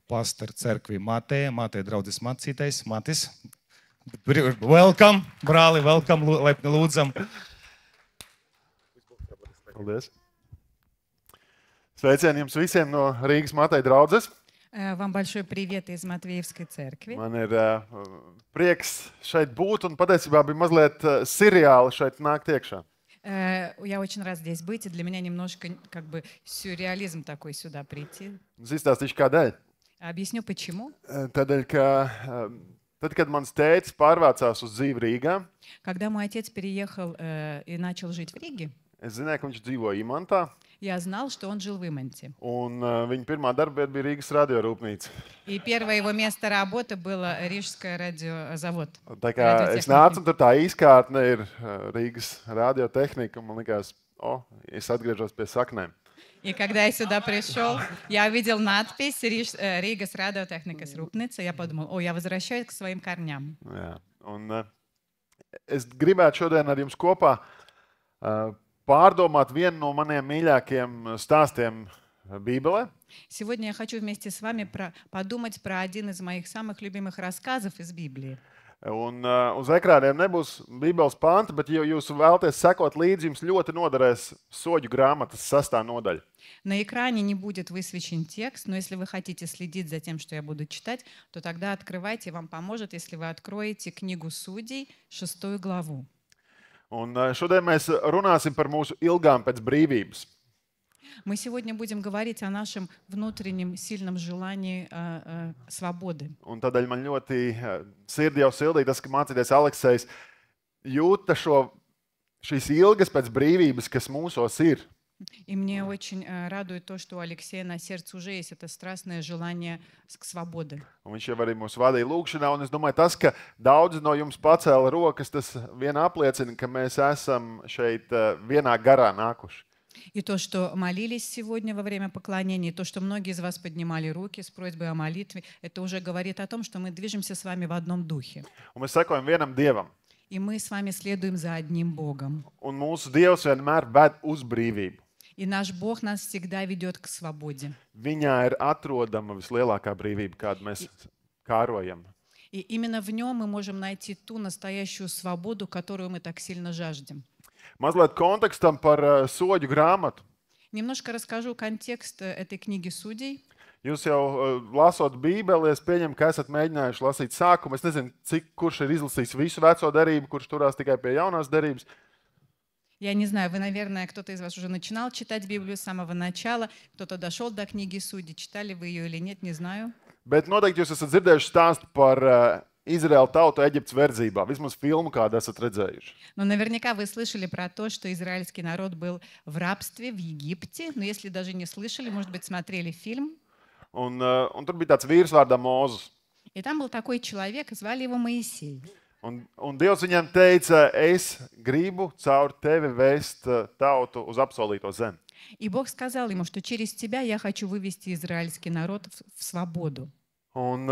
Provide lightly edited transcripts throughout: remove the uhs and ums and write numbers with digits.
pastor cerkvī Mātē draudzes mācītais, Matis. Welcome, brāli, welcome, laipni lūdzam. Paldies. Sveicieni jums visiem no Rīgas Mātei draudzes. Вам большой привет из Матвеевской церкви. Man ir prieks šeit būt un patiesībā bija mazliet seriāli šeit nākt iekšā. Я очень рад здесь быть, и для меня немножко как бы сюрреализм такой сюда прийти. Es izstāstīšu kādēļ. Объясню почему. Tādēļ, ka tad, kad mans tētis pārvācās uz dzīvi Rīgā, Когда мой отец переехал и начал жить в Риге, es zināju, ka viņš dzīvo Imantā, я знал, что он жил в Иманте. un viņa pirmā darba bija Rīgas radiorūpnīca. И первое его место работы было Рижское радиозавод. Tā kā es nācu, un tur tā īskārtne ir Rīgas radiotehnika, un man likās, es atgriežos pie saknēm. И когда я сюда пришел, я увидел надпись «Ригас радиотехникас рūpnīca». Я подумал, я возвращаюсь к своим корням. Jā, un es gribētu šodien ar jums kopā pārdomāt vienu no maniem mīļākajiem stāstiem Bībelē. Сегодня я хочу вместе с вами подумать про один из моих самых любимых рассказов из Библии. Un uz ekrāniem nebūs Bībeles panta, bet, ja jūs vēlaties sekot līdzi, jums ļoti noderēs Soģu grāmatas 6. nodaļa. На экране не будет высвечен текст, но если вы хотите следить за тем, что я буду читать, то тогда открывайте, вам поможет, если вы откроете книгу Судей, 6 главу. Un šodien mēs runāsim par mūsu ilgām pēc brīvības. Мы сегодня будем говорить о нашем внутреннем сильном желании свободы. Un tādēļ man ļoti sirdi jau sildīja tas, ka mācīties Aleksejs jūta šīs ilgas pēc brīvības, kas mūsos ir. И мне очень радует то, что у Алексея на сердце уже есть это страстное желание к свободе. Un viņš jau arī mūs vadīja lūkšanā, un es domāju, tas, ka daudzi no jums pacēla rokas, tas vien apliecina, ka mēs esam šeit vienā garā nākuši. И то, что молились сегодня во время поклонения, и то, что многие из вас поднимали руки с просьбой о молитве, это уже говорит о том, что мы движемся с вами в одном духе. Un mēs sekojam vienam Dievam. И мы с вами следуем за одним Богом. Un mūsu Dievs vienmēr ved uz brīvību. И наш Бог нас всегда ведет к свободе. Viņā ir atrodama vislielākā brīvība, kādu mēs kārojam. И именно в нем мы можем найти ту настоящую свободу, которую мы так сильно жаждем. Mazliet kontekstam par Soģu grāmatu. Немножко расскажу контекст этой книги Судей. Jūs jau lasot Bībeli, es pieņemu, ka esat mēģinājuši lasīt sākumu. Es nezinu, kurš ir izlasījis visu veco derību, kurš turās tikai pie jaunās derības. Я не знаю, вы, наверное, кто-то из вас уже начинал читать Библию с самого начала, кто-то дошел до книги Судей, читали вы ее или нет, не знаю. Bet noteikti jūs esat dzirdējuši stāstu par Izraēlu tautu Eģiptes verdzībā. Vismaz filmu kādu esat redzējuši. Но наверняка вы слышали про то, что израильский народ был в рабстве в Египте. Но если даже не слышали, может быть, смотрели фильм. Un tur bija tāds vīrs vārdā Mūzes. И там был такой человек, звали его Моисей. Un Dievs viņam teica, es gribu caur tevi vēst tautu uz apsolīto zemi. И Бог сказал ему, что через тебя я хочу вывести израильский народ в свободу. Un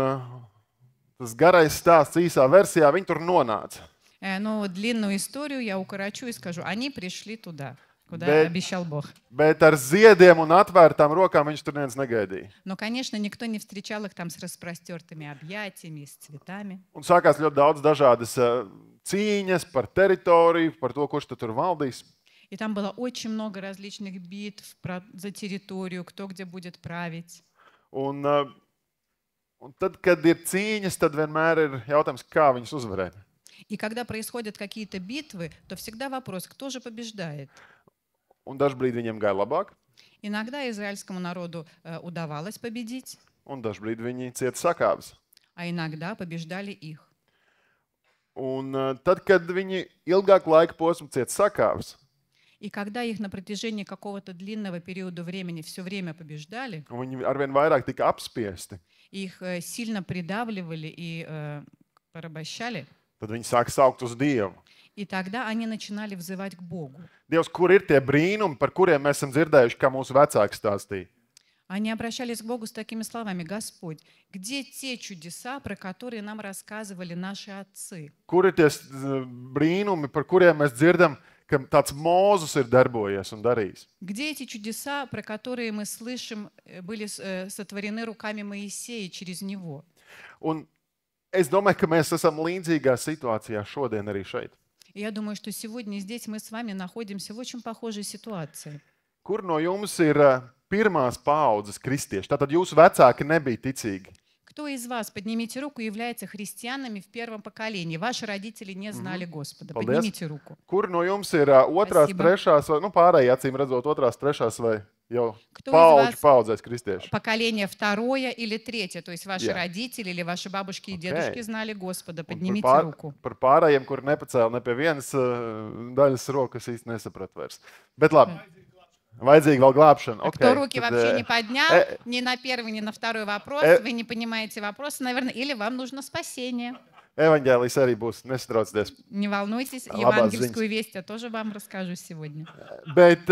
tas garais stāsts īsā versijā, viņi tur nonāca. Но длинную историю я укорочу и скажу, они пришли туда, куда обещал Бог. Bet ar ziediem un atvērtām rokām viņš tur neviens negaidīja. Но, конечно, никто не встречал их там с распростертыми объятиями, с цветами. Un sākās ļoti daudz dažādas cīņas par teritoriju, par to, kurš tur valdīs. И там было очень много различных битв за территорию, кто где будет править. Un tad, kad ir cīņas, tad vienmēr ir jautājums, kā viņus uzvarēt. И когда происходят какие-то битвы, то всегда вопрос, кто же побеждает. Un dažbrīd viņiem gāja labāk. Иногда израильскому народу удавалось победить, Un dažbrīd viņi cieta sakāves. а иногда побеждали их. Un tad, kad viņi ilgāk laika posmu cieta sakāves, И когда их на протяжении какого-то длинного периода времени все время побеждали, un viņi arvien vairāk tika apspiesti, их сильно придавливали и порабощали, tad viņi sāka saukt uz Dievu. и тогда они начинали взывать к Богу. Dievs, kur ir tie brīnumi, par kuriem mēs esam dzirdējuši, kā mūsu vecāki stāstīja? Они обращались к Богу с такими словами: «Господь, где те чудеса, про которые нам рассказывали наши отцы? Kur ir tie brīnumi, par kuriem mēs dzirdam, ka tāds Mūzes ir darbojies un darījis. Где эти чудеса, про которые мы слышим, были сотворены руками Моисея через него? Un es domāju, ka mēs esam līdzīgā situācijā šodien arī šeit. И я думаю, что сегодня здесь мы с вами находимся в очень похожей ситуации. Kur no jums ir pirmās paaudzes kristieši? Tātad jūsu vecāki nebija ticīgi. Кто из вас, поднимите руку, является христианами в первом поколении? Ваши родители не знали Господа. Paldies. Поднимите руку. Kur no jums ir otrās, Spasiba. trešās, vai pārējie acīm redzot, otrās, trešās vai jau Кто paauģu из вас paudzēs kristieši? поколение второе или третье? То есть ваши Yeah. родители или ваши бабушки и Okay. дедушки знали Господа. Un Поднимите руку. par pārējiem, kur nepacēla ne pie vienas daļas rokas, īsti nesapratu vairs. Bet labi, vajadzīga vēl glābšana. А Okay, кто руки tad, вообще не поднял, ни на первый, ни на второй вопрос, вы не понимаете вопроса, наверное, или вам нужно спасение. evaņģēlijs arī būs, nesatraucieties. Не волнуйтесь, Labās евангельскую весть я тоже вам расскажу сегодня. Bet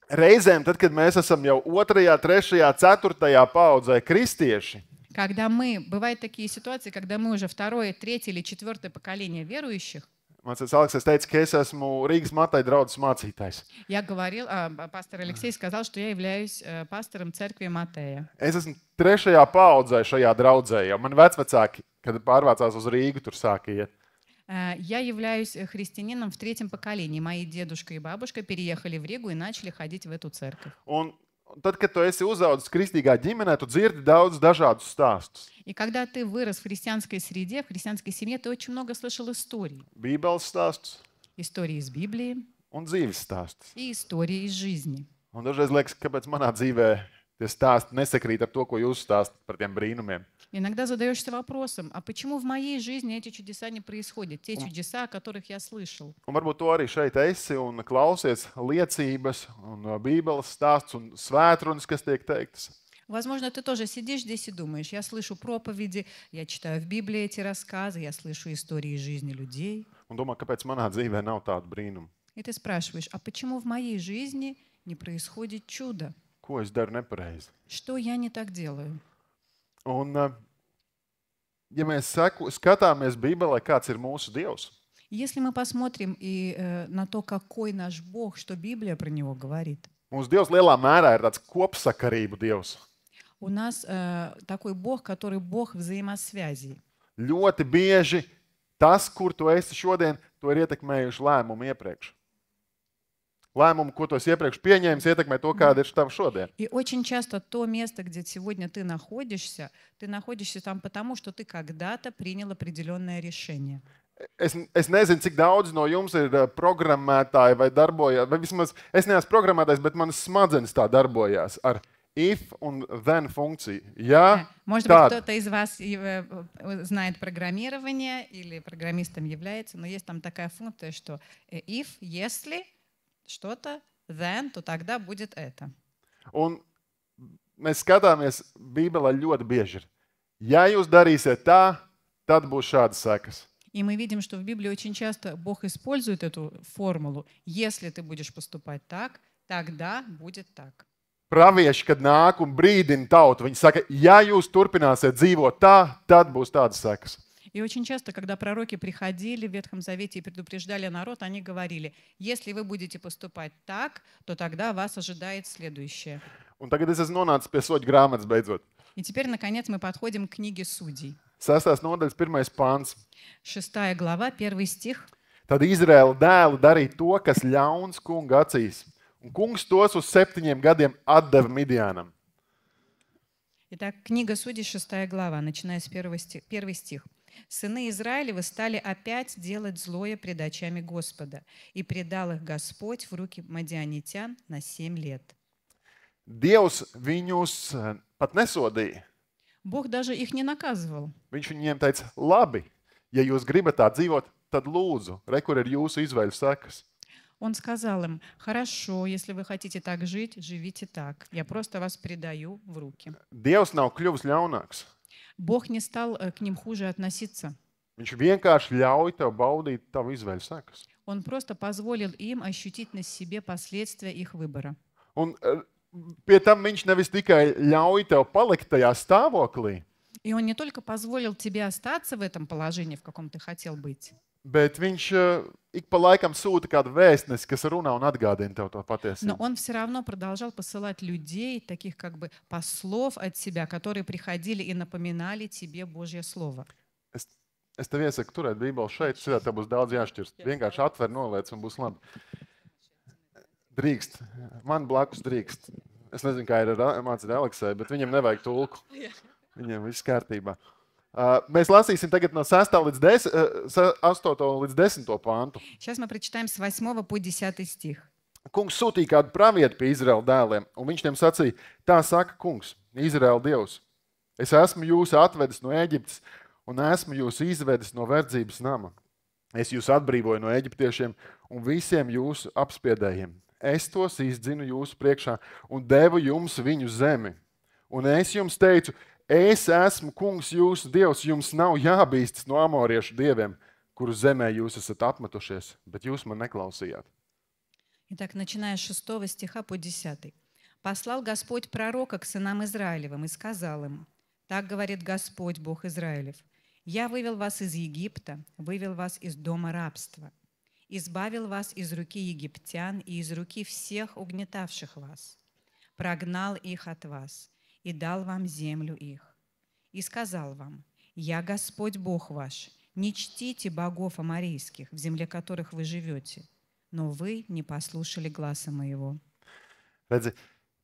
reizēm, tad, kad mēs esam jau otrajā, trešajā, ceturtajā paudzē kristieši, Когда мы, бывают такие ситуации, когда мы уже второе, третье или четвертое поколение верующих, Mācītājs Aleks teica, ka es esmu Rīgas Matai draudzes mācītājs. я говорил, пастор Алексей сказал, что я являюсь пастором церкви Матея. Es esmu trešajā paudzē šajā draudzē, jo mani vecvecāki, kad pārvācās uz Rīgu, tur sāka iet. Я являюсь христианином в третьем поколении. Мои дедушка и бабушка переехали в Ригу и начали ходить в эту церковь. Un tad, kad tu esi uzaugusi kristīgā ģimenē, tu dzirdi daudz dažādus stāstus. И когда ты вырос в христианской среде, в христианской семье, ты очень много слышал историй. Bībeles stāstus Истории из Библии un dzīves stāstus. и истории из жизни. Un dažreiz liekas, kāpēc manā dzīvē tie stāsti nesakrīt ar to, ko jūs stāstat par tiem brīnumiem. Иногда задаешься вопросом, а почему в моей жизни эти чудеса не происходят? Те чудеса, о которых я слышал. Un varbūt tu arī šeit esi un klausies liecības un Bībeles stāsts un svētrunas, kas tiek teiktas. Возможно, ты тоже сидишь здесь и думаешь, я слышу проповеди, я читаю в Библии эти рассказы, я слышу истории из жизни людей. Un domā, kāpēc manā dzīvē nav tādu brīnumu? И ты спрашиваешь, а почему в моей жизни не происходит чудо? Ko es daru nepareizi? Что я не так делаю? Un, ja mēs skatāmies Bībelē, kāds ir mūsu Dievs, Если мы посмотрим и на то, какой наш Бог, что Библия про него говорит, mūsu Dievs lielā mērā ir tāds kopsakarību Dievs. у нас такой Бог, который Бог взаимосвязи. Ļoti bieži tas, kur tu esi šodien, to ir ietekmējuši lēmumi iepriekš. Lēmumi, ko tu esi iepriekš pieņēmis, ietekmē to, kāda ir tava šodien. И очень часто то место, где сегодня ты находишься там потому, что ты когда-то принял определенное решение. Es nezinu, cik daudz no jums ir programmētāji vai darbojās, vai vismaz es neesmu programmētājs, bet manas smadzenes tā darbojās ar if un then funkciju. Ja, Может быть, tad. кто-то из вас знает программирование или программистом является, но есть там такая функция, что if, если что-то, then, то тогда будет это. Un mēs skatāmies Bībelē ļoti bieži. Ja jūs darīsiet tā, tad būs šādas sekas. И мы видим, что в Библии очень часто Бог использует эту формулу. Если ты будешь поступать так, тогда будет так. Pravieši, kad nāk un brīdina tautu, viņi saka, ja jūs turpināsiet dzīvot tā, tad būs tādas sekas. И очень часто, когда пророки приходили в Ветхом Завете и предупреждали народ, они говорили, если вы будете поступать так, то тогда вас ожидает следующее. Un tagad es esmu nonācis pie soļu grāmatas beidzot. И теперь, наконец, мы подходим к книге Судей. 6. nodaļas 1. pāns. 6 глава, 1 стих. Tad Izraēla dēli darīja to, kas ļauns kunga acīs. Un kungs tos uz 7 gadiem atdeva Midianam. Итак, книга Судей, 6 глава, начиная с 1 стих. «Сыны Израилевы стали опять делать злое пред очами Господа, и предал их Господь в руки мадианитян на 7 лет». Dievs viņus pat nesodīja. Бог даже их не наказывал. Viņš viņiem teica, labi, ja jūs gribat tā dzīvot, tad lūdzu, re, kur ir jūsu izvēļu sekas. Он сказал им, хорошо, если вы хотите так жить, живите так. Я просто вас предаю в руки. Dievs nav kļuvis ļaunāks. Бог не стал к ним хуже относиться. Viņš vienkārši ļauj tev baudīt tavu izvēļu sekas. Он просто позволил им ощутить на себе последствия их выбора. Un pie tam viņš nevis tikai ļauj tev palikt tajā stāvoklī, И Он не только позволил тебе остаться в этом положении, в каком ты хотел быть, bet viņš ik pa laikam sūta kādu vēstnesi, kas runā un atgādina tev to но patiesību. Он все равно продолжал посылать людей, таких как бы послов от себя, которые приходили и напоминали тебе Божье Слово. Es tev iesaku turēt Bībeli šeit, citādi tev būs daudz jāšķirst. Vienkārši atver, noliec un būs labi. Drīkst. Man blakus drīkst. Es nezinu, kā ir ar mācītāju Aleksai, bet viņam nevajag tulku. Viņam viss kārtībā. Mēs lasīsim tagad no 8. līdz 10. pāntu. Сейчас мы прочитаем с 8 по 10 стих. Kungs sūtīja kādu pravietu pie Izraēla dēliem, un viņš tiem sacīja, tā saka kungs, Izraēla Dievs. Es esmu jūs atvedis no Ēģiptes, un esmu jūs izvedis no verdzības nama. Es jūs atbrīvoju no eģiptiešiem un visiem jūsu apspiedējiem. Es tos izdzinu jūsu priekšā un devu jums viņu zemi. Un es jums teicu, es esmu kungs jūsu Dievs, jums nav jābīstas no amoriešu dieviem, kuru zemē jūs esat apmetušies, bet jūs man neklausījāt. Итак, начиная с 6 стиха по 10. «Послал Господь пророка к сынам Израилевым и сказал им, так говорит Господь, Бог Израилев, я вывел вас из Египта, вывел вас из дома рабства, избавил вас из руки египтян и из руки всех угнетавших вас, прогнал их от вас и дал вам землю их. И сказал вам, я Господь Бог ваш, не чтите богов аморейских, в земле которых вы живете, но вы не послушали гласа моего». Redzi,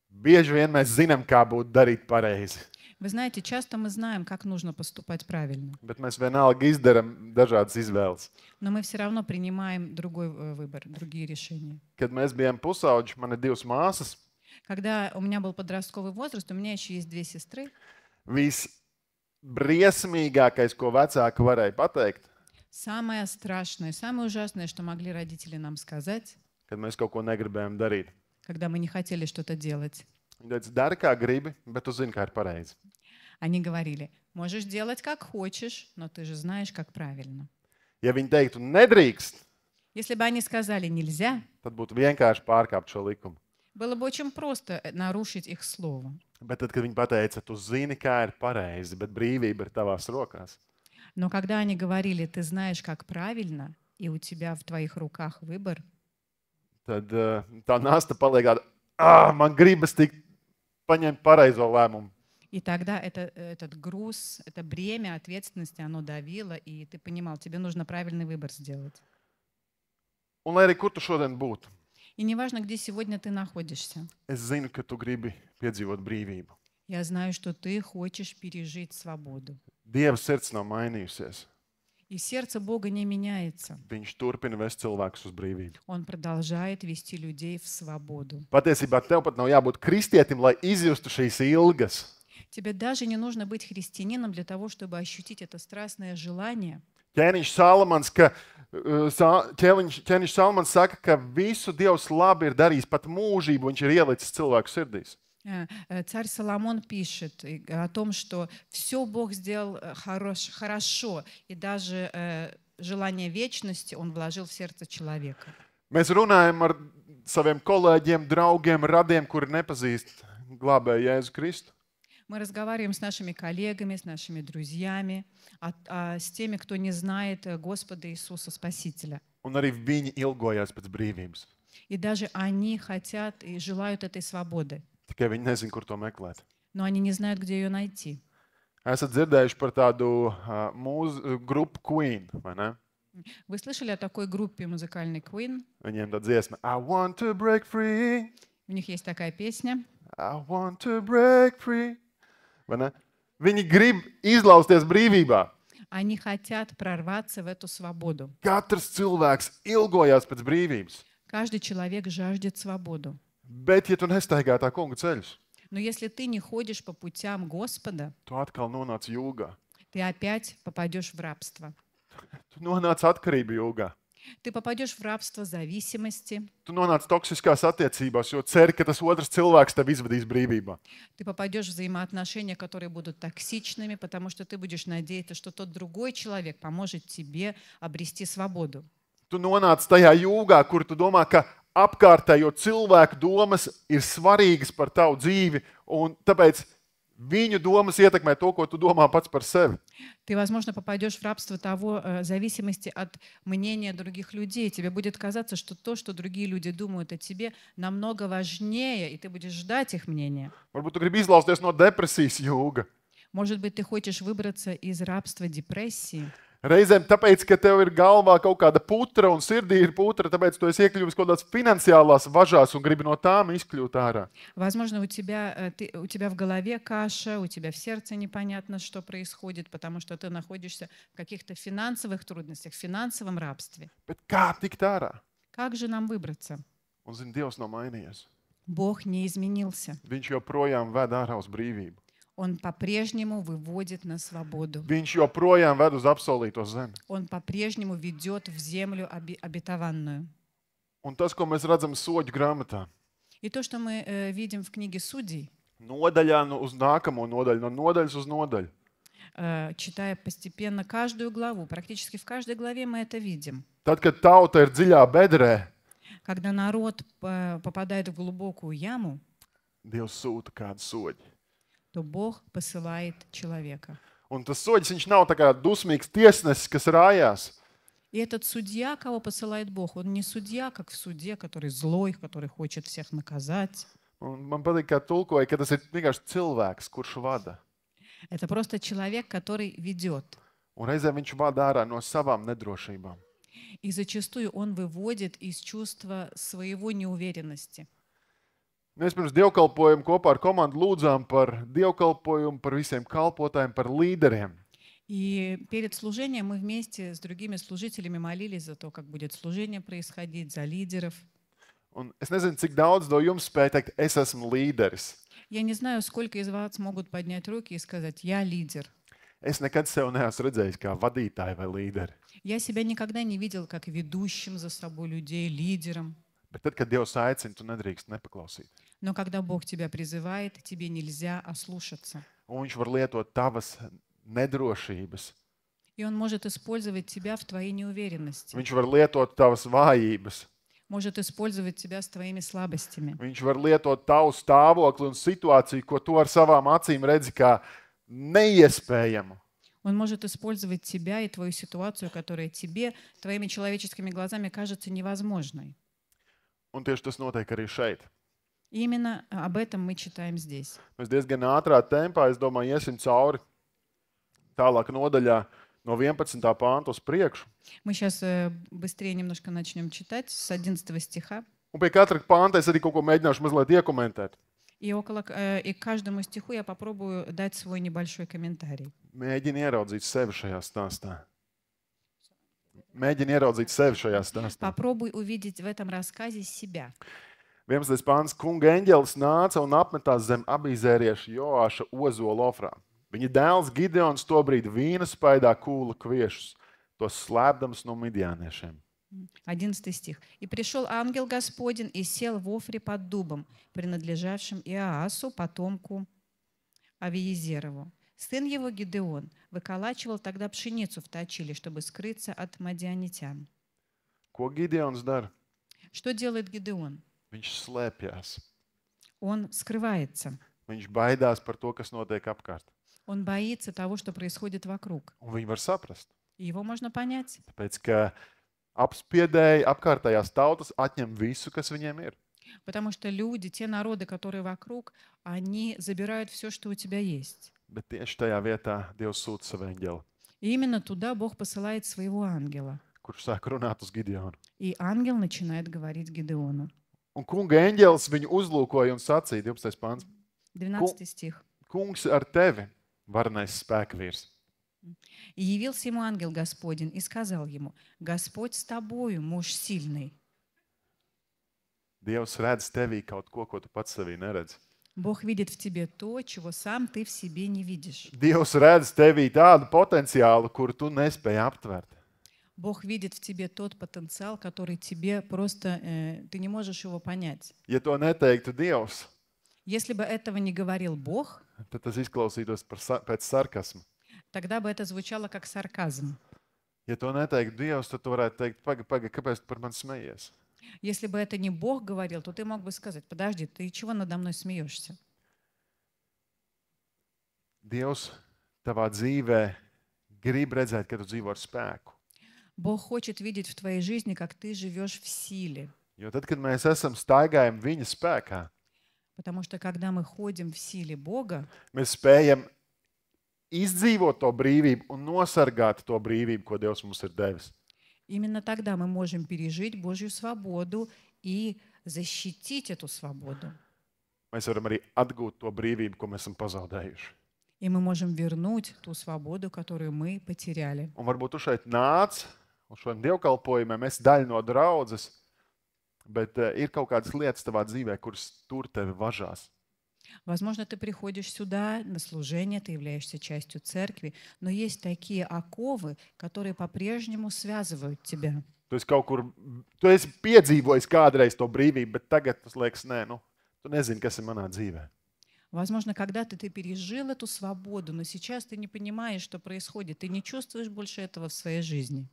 bieži vien mēs zinām, kā būtu darīt pareizi, Вы знаете, часто мы знаем, как нужно поступать правильно, bet mēs vienalga izdarām dažādas izvēles. но мы все равно принимаем другой выбор, другие решения. Kad mēs bijām pusauģi, man ir divas māsas. Когда у меня был подростковый возраст, у меня еще есть 2 сестры. Visbriesmīgākais, ko vecāki varēja pateikt, Самое страшное, самое ужасное, что могли родители нам сказать, kad mēs kaut ko negribējām darīt. когда мы не хотели что-то делать. Viņi teica, dari kā gribi, bet tu zini, kā ir pareizi. Они говорили, можешь делать как хочешь, но ты же знаешь, как правильно. Ja viņi teiktu, nedrīkst, Если бы они сказали нельзя, tad būtu vienkārši pārkāpt šo likumu. было бы очень просто нарушить их слово. Bet tad, kad viņi pateica, tu zini, kā ir pareizi, bet brīvība ir tavās rokās, Но когда они говорили, ты знаешь, как правильно, и у тебя в твоих руках выбор, tad tā nasta paliek tāda, man gribas tik paņemt pareizo lēmumu. и тогда этот груз, это бремя ответственности, оно давило, и ты понимал, тебе нужно правильный выбор сделать. Un lai arī kur tu šodien būtu, И неважно, где сегодня ты находишься, es zinu, ka tu gribi piedzīvot brīvību. я знаю, что ты хочешь пережить свободу. Dieva sirds nav mainījusies. И сердце Бога не меняется. Viņš turpina vest cilvēkus uz brīvību. Он продолжает вести людей в свободу. Patiesībā tev pat nav jābūt kristietim, lai izjustu šīs ilgas. Тебе даже не нужно быть христианином для того, чтобы ощутить это страстное желание. Ķēniņš Salmans saka, ka visu Dievs labi ir darījis, pat mūžību viņš ir ielicis cilvēku sirdīs. Царь Соломон пишет о том, что все Бог сделал хорошо, и даже желание вечности Он вложил в сердце человека. Mēs runājam ar saviem kolēģiem, draugiem, radiem, kuri nepazīst glābēju Jēzu Kristu. Мы разговариваем с нашими коллегами, с нашими друзьями, с теми, кто не знает Господа Иисуса Спасителя. Un arī viņi ilgojās pēc brīvības. И даже они хотят и желают этой свободы, Tikai viņi nezin, kur to meklēt. но они не знают, где ее найти. Esat dzirdējuši par tādu grupu Queen, vai ne? Вы слышали о такой группе музыкальной Queen? Viņiem tā dziesma I want to break free, У них есть такая песня. I want to break free. Vai ne? Viņi grib izlausties brīvībā. Они хотят прорваться в эту свободу. Katrs cilvēks ilgojās pēc brīvības. Каждый человек жаждет свободу. Bet, ja tu nestaigā tā kunga ceļus, Но если ты не ходишь по путям Господа, tu atkal nonāc jūgā. ты опять попадешь в рабство. Tu nonāc atkarību jūgā. Ты попадешь в рабство зависимости, Tu nonāc toksiskās attiecībās, jo ceri, ka tas otrs cilvēks tev izvedīs brīvībā. ты попадешь в взаимоотношения, которые будут токсичными, потому что ты будешь надеяться, что тот другой человек поможет тебе обрести свободу. Tu nonāc tajā jūgā, kur tu domā, ka apkārtējo cilvēku domas ir svarīgas par tavu dzīvi, un tāpēc Viņu domas ietekmē to, ko tu domā pats par sevi. Ты, возможно, попадешь в рабство того зависимости от мнения других людей. Тебе будет казаться, что то, что другие люди думают о тебе, намного важнее, и ты будешь ждать их мнения. Varbūt tu gribi izlausties no depresijas jūga. Может быть, ты хочешь выбраться из рабства депрессии. Reizēm tāpēc, ka tev ir galvā kaut kāda putra un sirdī ir putra, tāpēc tu esi iekļuvis kaut kādās finansiālās važās un gribi no tām izkļūt ārā. Возможно, у тебя в голове каша, у тебя в сердце непонятно, что происходит, потому что ты находишься в каких-то финансовых трудностях, в финансовом рабстве. Bet kā tikt ārā? Как же нам выбраться? Un zini, Dievs nav mainījies. Бог не изменился. Viņš joprojām ved ārā uz brīvību. Он по-прежнему выводит на свободу. Viņš joprojām ved uz apsolīto zemi. Он по-прежнему ведет в землю обетованную. Un tas, ko mēs redzam soļu grāmatā, И то, что мы видим в книге Судей, nodaļā uz nākamo nodaļu, no nodaļas uz nodaļu, читая постепенно каждую главу, практически в каждой главе мы это видим. tad, kad tauta ir dziļā bedrē, Когда народ попадает в глубокую яму, Dievs sūta kādu soļu. то Бог посылает человека. Un tas soļs, viņš nav tā kā dusmīgs tiesnesis, kas rājās. И этот судья, кого посылает Бог, он не судья, как в суде, который злой, который хочет всех наказать. Un man patīk, kā tulkoja, ka tas ir vienkārši cilvēks, kurš vada. Это просто человек, который ведет. Un reizē viņš vada ārā no savām nedrošībām. И зачастую он выводит из чувства своего неуверенности. Mēs pirms dievkalpojuma kopā ar komandu lūdzām par dievkalpojumu, par visiem kalpotājiem, par līderiem. И перед служением мы вместе с другими служителями молились за то, как будет служение происходить, за лидеров. Un es nezinu, cik daudz no jums spēj teikt, es esmu līderis. Я не знаю, сколько из вас могут поднять руки и сказать: «Я лидер». Es nekad sev neesmu redzējis kā vadītāju vai līderi. Я себя никогда не видел как ведущим за собой людей, лидером. Bet tad, kad Dievs aicina, tu nedrīkst nepaklausīt. Но когда Бог тебя призывает, тебе нельзя ослушаться. Un viņš var lietot tavas nedrošības. И Он может использовать тебя в твоей неуверенности, Viņš var lietot tavas vājības. может использовать тебя с твоими слабостями. Viņš var lietot tavu stāvokli un situāciju, ko tu ar savām acīm redzi kā neiespējamu. Он может использовать тебя и твою ситуацию, которая тебе, твоими человеческими глазами, кажется невозможной. Un tieši tas notiek arī šeit. И именно об этом мы читаем здесь. Mēs diezgan ātrā tempā, es domāju, iesim cauri tālāk nodaļā no 11. pānta uz priekšu. Мы сейчас быстрее немножко начнем читать с 11 стиха. Un pie katra pānta es arī kaut ko mēģināšu mazliet iekomentēt. И к каждому стиху я попробую дать свой небольшой комментарий. Mēģini ieraudzīt sevi šajā stāstā. Mēģini ieraudzīt sevi šajā stāstā. Попробуй увидеть в этом рассказе себя. 11. pāns. Kunga eņģelis nāca un apmetās zem abīzērieša Joāša ozola Ofrā. Viņa dēls Gideons tobrīd vīna spaidā kūla kviešus, tos slēpdams no midjāniešiem. 11 стих. «И пришел ангел Господень и сел в Офре под дубом, принадлежавшим Иоасу, потомку Авиезерову. Сын его Гидеон выколачивал тогда пшеницу в точиле, чтобы скрыться от мадианитян». Ko Gideons dara? Что делает Гидеон? Viņš slēpjas. Он скрывается. Viņš baidās par to, kas notiek apkārt. Он боится того, что происходит вокруг. Un viņi var saprast. И его можно понять. Tāpēc, ka apspiedēji apkārtējās tautas atņem visu, kas viņiem ir. Потому что люди, те народы, которые вокруг, они забирают все, что у тебя есть. Bet tieši tajā vietā Dievs sūta savu eņģeli, И именно туда Бог посылает своего ангела. kurš sāk runāt uz Gideonu. И ангел начинает говорить Гидеону. Un kunga eņģelis viņu uzlūkoja un sacīja, 12. pāns. 12 стих. Kungs ar tevi, varenais spēkvīrs. «И явился ему ангел Господень и сказал ему: Господь с тобою, муж сильный». Dievs redz tevī kaut ko, ko tu pats sevī neredzi. Бог видит в тебе то, чего сам ты в себе не видишь. Dievs redz tevī tādu potenciālu, kuru tu nespēji aptvert. Бог видит в тебе тот потенциал, который тебе просто, ты не можешь его понять. Ja to neteiktu Dievs, Если бы этого не говорил Бог, tad tas izklausītos pēc sarkasma. тогда бы это звучало как сарказм. Ja to neteiktu Dievs, tad tu varētu teikt, pagaidi, kāpēc tu par mani smejies? Если бы это не Бог говорил, то ты мог бы сказать: подожди, ты чего надо мной смеешься? Dievs tavā dzīvē grib redzēt, ka tu dzīvo ar spēku. Бог хочет видеть в твоей жизни, как ты живешь в силе. Jo tad, kad mēs esam staigājam viņa spēkā, Потому что когда мы ходим в силе Бога, mēs spējam izdzīvot to brīvību un nosargāt to brīvību, ko Dievs mums ir devis. именно тогда мы можем пережить Божью свободу и защитить эту свободу. Mēs varam arī atgūt to brīvību, ko mēs esam pazaudējuši. И мы можем вернуть ту свободу, которую мы потеряли. Un varbūt tu šeit nāc uz šiem dievkalpojumiem, esi daļa no draudzes, bet ir kaut kādas lietas tavā dzīvē, kuras tur tevi važās. Возможно, ты приходишь сюда на служение, ты являешься частью церкви, но есть такие оковы, которые по-прежнему связывают тебя. Tu esi kaut kur, tu esi piedzīvojis kādreiz to brīvību, bet tagad tas liekas, nē, tu nezini, kas ir manā dzīvē. Возможно, когда-то ты пережил эту свободу, но сейчас ты не понимаешь, что происходит. Ты не чувствуешь больше этого в своей жизни.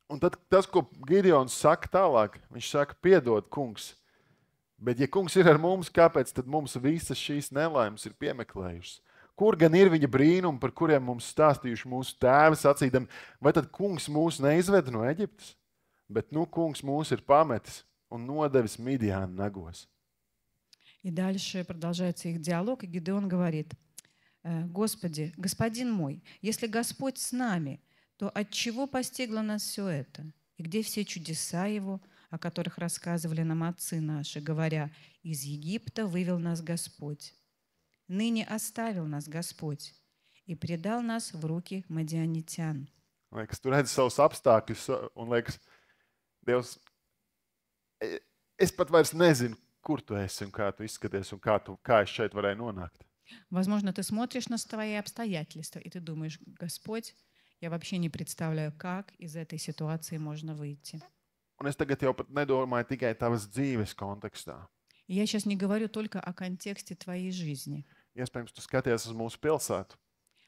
Un tad tas, ko Gideons saka tālāk, viņš saka, piedod, kungs. Bet ja kungs ir ar mums, kāpēc tad mums visas šīs nelaimes ir piemeklējušas? Kur gan ir viņa brīnumi, par kuriem mums stāstījuši mūsu tēvi, sacīdami, vai tad kungs mūs neizveda no Eģiptes? Bet kungs mūs ir pametis un nodevis Midjāna nagos. И дальше продолжается их диалог, и Гидеон говорит: «Господи, господин мой, если Господь с нами, то от чего постигло нас все это? И где все чудеса Его, о которых рассказывали нам отцы наши, говоря: из Египта вывел нас Господь? Ныне оставил нас Господь и предал нас в руки мадианитян». Liekas, tu redzi savus apstākļus un liekas, Dievs, es pat vairs nezinu, kur tu esi un kā tu izskaties un kā es šeit varēju nonākt. Возможно, ты смотришь на свои обстоятельства, и ты думаешь: Господь, я вообще не представляю, как из этой ситуации можно выйти. Un es tagad jau pat nedomāju tikai tavas dzīves kontekstā. И я сейчас не говорю только о контексте твоей жизни. Iespējams, tu skaties uz mūsu pilsētu,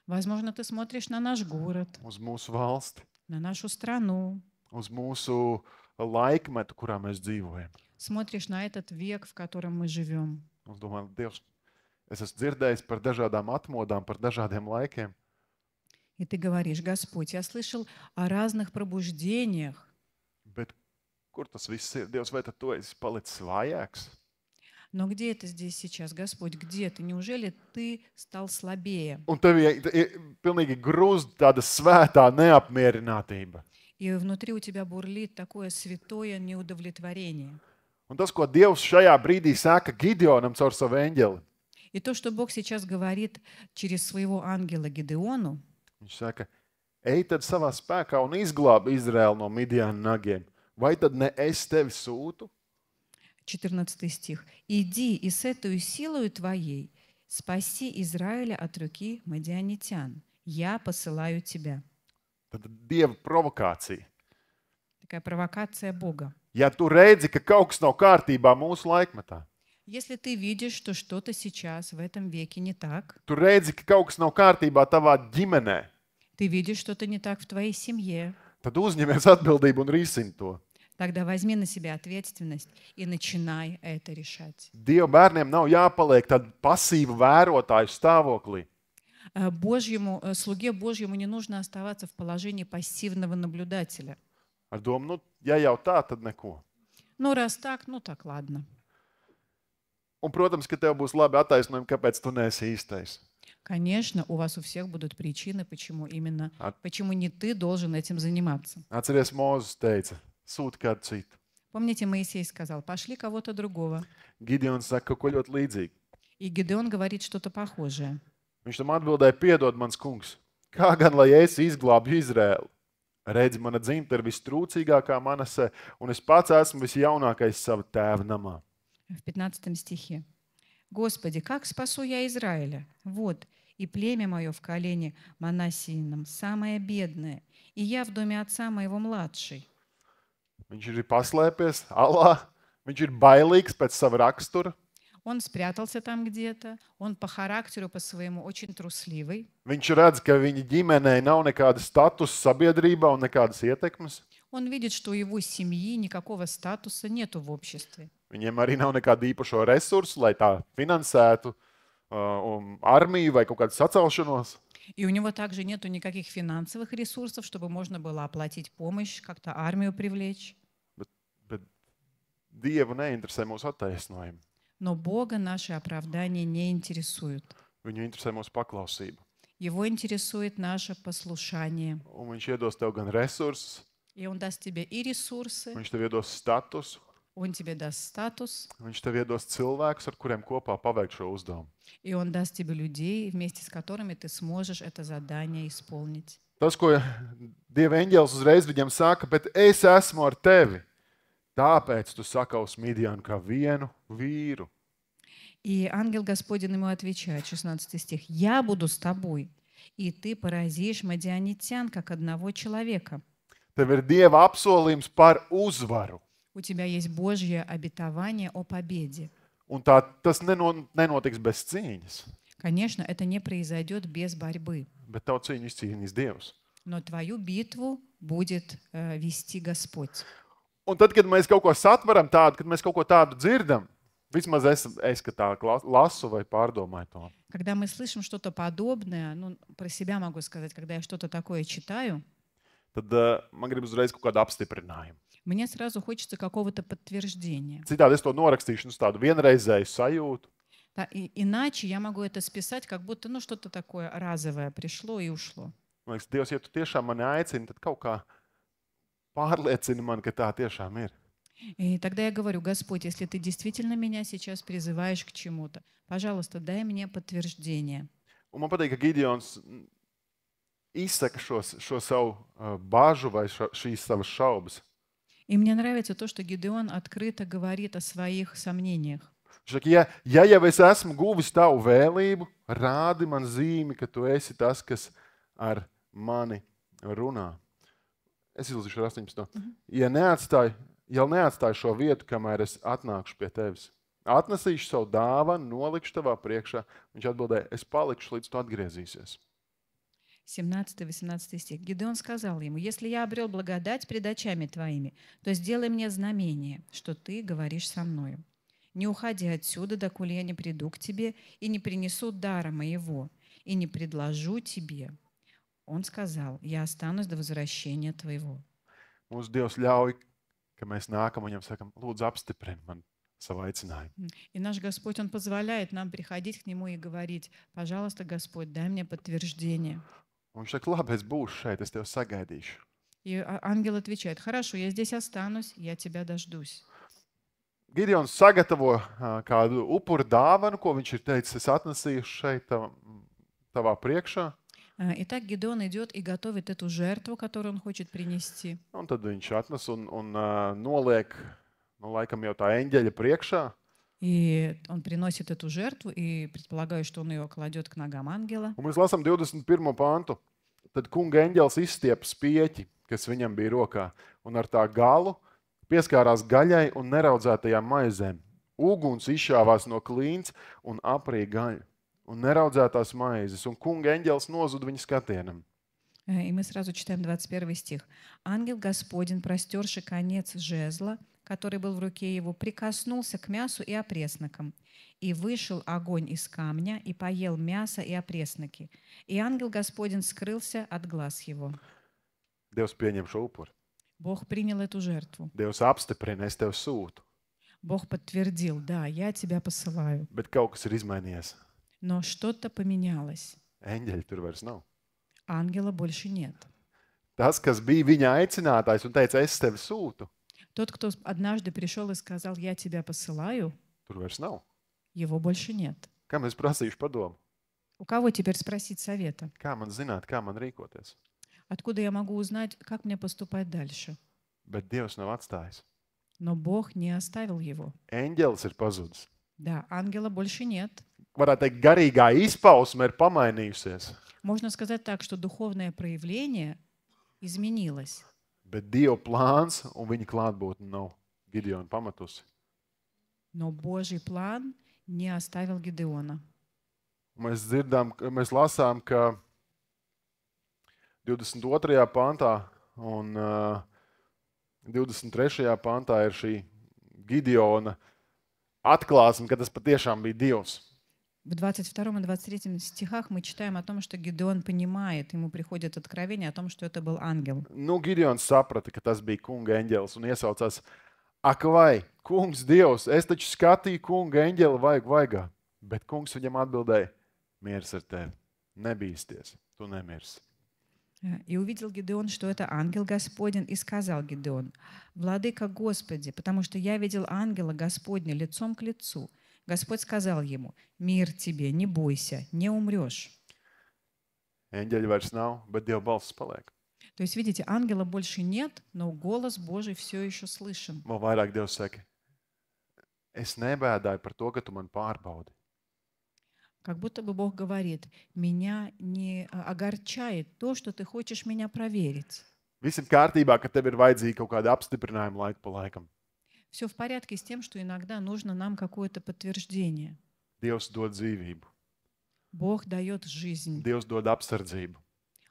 Возможно, ты смотришь на наш город, uz mūsu valsti, на нашу страну, uz mūsu laikmetu, kurā mēs dzīvojam. смотришь на этот век, в котором мы живем. Un es domāju, Dievs, es esmu dzirdējis par dažādām atmodām, par dažādiem laikiem. И ты говоришь: Господь, я слышал о разных пробуждениях, Bet kur tas viss ir? Dievs, vai tad tu esi palicis vājāks? но где это здесь сейчас? Господь, где ты? Неужели ты стал слабее? Un tev ir pilnīgi grūst tāda svētā neapmierinātība. И внутри у тебя бурлит такое святое неудовлетворение. Un tas, ko Dievs šajā brīdī saka Gideonam caur savu eņģeli, И то, что Бог сейчас говорит через своего ангела Гидеону, viņš saka, ej tad savā spēkā un izglābi Izraēlu no Midjāna nagiem. Vai tad ne es tevi sūtu? 14 стих. «Иди и с этой силою твоей спаси Израиля от руки мадианитян. Я посылаю тебя». Tad Dieva provokācija. Такая провокация Бога. Ja tu redzi, ka kaut kas nav kārtībā mūsu laikmetā, Если ты видишь, что что-то сейчас в этом веке не так, tu redzi, ka kaut kas nav kārtībā tavā ģimenē, ты видишь что-то не так в твоей семье, tad uzņemies atbildību un risini to. тогда возьми на себя ответственность и начинай это решать. Dieva bērniem nav jāpaliek tādu pasīvu vērotāju stāvoklī. Слуге Божьему не нужно оставаться в положении пассивного наблюдателя. Ar domu, ja jau tā, tad neko. Ну, раз так, ну так, ладно. Un, protams, ka tev būs labi attaisnojumi, kāpēc tu neesi īstais. Конечно, у вас у всех будут причины, почему не ты должен этим заниматься. Atceries, Mūzes teica, sūti kādu citu. Помните, Моисей сказал: пошли кого-то другого. Gideons saka kaut ko ļoti līdzīgu. И Гидеон говорит что-то похожее. Viņš tam atbildēja, piedod, mans kungs, kā gan, lai es izglābju Izraēlu? Redzi, mana dzimta ir vistrūcīgākā Manasē, un es pats esmu visjaunākais sava tēva namā. В 15 стихе. «Господи, как спасу я Израиля? Вот, и племя мое в колене Манассиином, самое бедное, и я в доме отца моего младший». Viņš ir paslēpies alā, viņš ir bailīgs pēc sava rakstura, Он спрятался там где-то, он по характеру, по своему очень трусливый. viņš redz, ka viņa ģimenei nav nekāda statusa sabiedrībā un nekādas ietekmes. Он видит, что у его семьи никакого статуса нету в обществе. Viņiem arī nav nekāda īpašo resursu, lai tā finansētu armiju vai kaut kādu sacelšanos. И у него также нету никаких финансовых ресурсов, чтобы можно было оплатить помощь, как-то армию привлечь. Bet Dievu neinteresē mūsu attaisnojumi. Но Бога наши оправдания не интересуют. Viņu interesē mūsu paklausība. Его интересует наше послушание. Un viņš iedos tev gan resursus, И Он даст тебе и ресурсы, viņš tev iedos statusu, Он тебе даст статус, viņš tev iedos cilvēkus, ar kuriem kopā paveikt šo uzdevumu. и Он даст тебе людей, вместе с которыми ты сможешь это задание исполнить. Tas, ko Dieva eņģēlis uzreiz viņam saka, bet es esmu ar tevi. Tāpēc tu sakausi Midianu kā vienu vīru. И ангел Господень ему отвечает, 16 стих, «Я буду с тобой, и ты поразишь мадианитян, как одного человека». Tev ir Dieva apsolījums par uzvaru. У тебя есть Божье обетование о победе. Un tas nenotiks bez cīņas, Конечно, это не произойдет без борьбы, bet tavu cīņu izcīnīs Dievs. но твою битву будет вести Господь. Un tad, kad mēs kaut ko satveram tādu, kad mēs kaut ko tādu dzirdam, vismaz es ka tā lasu vai pārdomāju to. Когда мы слышим что-то подобное, ну, про себя могу сказать, когда я что-то такое читаю, Tad man gribas uzreiz kaut kādu apstiprinājumu. мне сразу хочется какого-то подтверждения. Citādi es to norakstīšu uz tādu vienreizēju sajūtu. Иначе я могу это списать, как будто ну, что-то такое разовое пришло и ушло. Man liekas, Dievs, ja tu tiešām mani aicini, tad kaut kā pārliecini man, ka tā tiešām ir. И тогда я говорю, Господь, если ты действительно меня сейчас призываешь к чему-то, пожалуйста, дай мне подтверждение. Un man patīk, ka Gideons izsaka šo savu bažu vai šīs savas šaubas. И мне нравится то, что Гидеон открыто говорит о своих сомнениях. Viņš saka, ja jau es esmu guvis tavu vēlību, rādi man zīmi, ka tu esi tas, kas ar mani runā. Es izlasīšu ar 18. Ja neatstāju šo vietu, kamēr es atnākšu pie tevis. Atnesīšu savu dāvanu, nolikšu tavā priekšā. Viņš atbildēja, es palikšu, līdz tu atgriezīsies. 17-18 стих. Гидеон сказал ему, если я обрел благодать пред очами твоими, то сделай мне знамение, что ты говоришь со мною. Не уходи отсюда, доколе я не приду к тебе и не принесу дара моего, и не предложу тебе. Он сказал, я останусь до возвращения твоего. Mūsu Dievs ļauj, ka mēs nākam un viņam sakam, lūdzu apstiprini man savu aicinājumu. И наш Господь, Он позволяет нам приходить к Нему и говорить, пожалуйста, Господь, дай мне подтверждение. Un viņš saka, labi, es būšu šeit, es tevi sagaidīšu. И ангел отвечает, хорошо, я здесь останусь, я тебя дождусь. Gideons sagatavo kādu upuru dāvanu, ko viņš ir teicis, es atnesīšu šeit tavā priekšā. Итак, Гидеон идет и готовит эту жертву, которую он хочет принести. Un tad viņš atnes un noliek, laikam jau tā eņģeļa priekšā. И он приносит эту жертву, и предполагаю, что он ее кладет к ногам ангела. Un mēs lasām 21. pantu. Tad kunga eņģelis izstiepa spieķi, kas viņam bija rokā, un ar tā galu pieskārās gaļai un neraudzētajām maizēm. Uguns izšāvās no klīns un aprīja gaļu un neraudzētās maizes, un kunga eņģelis nozuda viņa skatienam. И мы сразу читаем 21 стих. «Ангел Господень, простерши конец жезла, который был в руке его, прикоснулся к мясу и опреснокам. И вышел огонь из камня, и поел мясо и опресноки. И ангел Господень скрылся от глаз его». Dievs pieņem šo upuri. Бог принял эту жертву. Dievs apstiprina, es tev sūtu. Бог подтвердил, да, я тебя посылаю. Bet kaut kas ir izmainījies. Но что-то поменялось. Eņģeļi tur vairs nav. Ангела больше нет. Tas, kas bija viņa aicinātājs un teica, es tevi sūtu, Тот, кто однажды пришел и сказал, я тебя посылаю, tur vairs nav. его больше нет. Kā mēs prasīšu padomu? У кого теперь спросить совета? Kā man zināt, kā man rīkoties? Откуда я могу узнать, как мне поступать дальше? Bet Dievs nav atstājis. Но Бог не оставил его. Eņģelis ir pazudis. Да, ангела больше нет. Varētu teikt, garīgā izpausme ir pamainījusies, Можно сказать так, что духовное проявление изменилось. bet Dieva plāns un viņa klātbūtne nav Gideona pamatusi. Но Божий план не оставил Гидеона. Mēs lasām, ka 22. pantā un 23. pantā ir šī Gideona atklāsme, ka tas patiešām bija Dievs. В 22 и 23 стихах мы читаем о том, что Гидеон понимает, ему приходит откровение о том, что это был ангел. Nu, Gideons saprata, ka tas bija kunga eņģēlis un iesaucās: Ak, vai, kungs, Dievs, es taču skatīju kunga eņģeli vaigā. Bet kungs viņam atbildēja: Mieres ar tevi, nebīsties, tu nemirsi. И увидел Гидеон, что это ангел Господень, и сказал Гидеон: «Владыка Господи, потому что я видел ангела Господня лицом к лицу». Господь сказал ему: «Мир тебе, не бойся, не умрешь». Eņģeļi vairs nav, bet Dieva balss paliek. То есть, видите, ангела больше нет, но голос Божий все еще слышен. Vēl vairāk Dievs saka: Es nebēdāju par to, ka tu man pārbaudi. Как будто бы Бог говорит: «Меня не огорчает то, что ты хочешь меня проверить. Viss ir kārtībā, ka tev ir vajadzīgi kaut kāda apstiprinājuma laiku pa laikam. Все в порядке с тем, что иногда нужно нам какое-то подтверждение». Dievs dod dzīvību, Бог дает жизнь, Dievs dod apsardzību,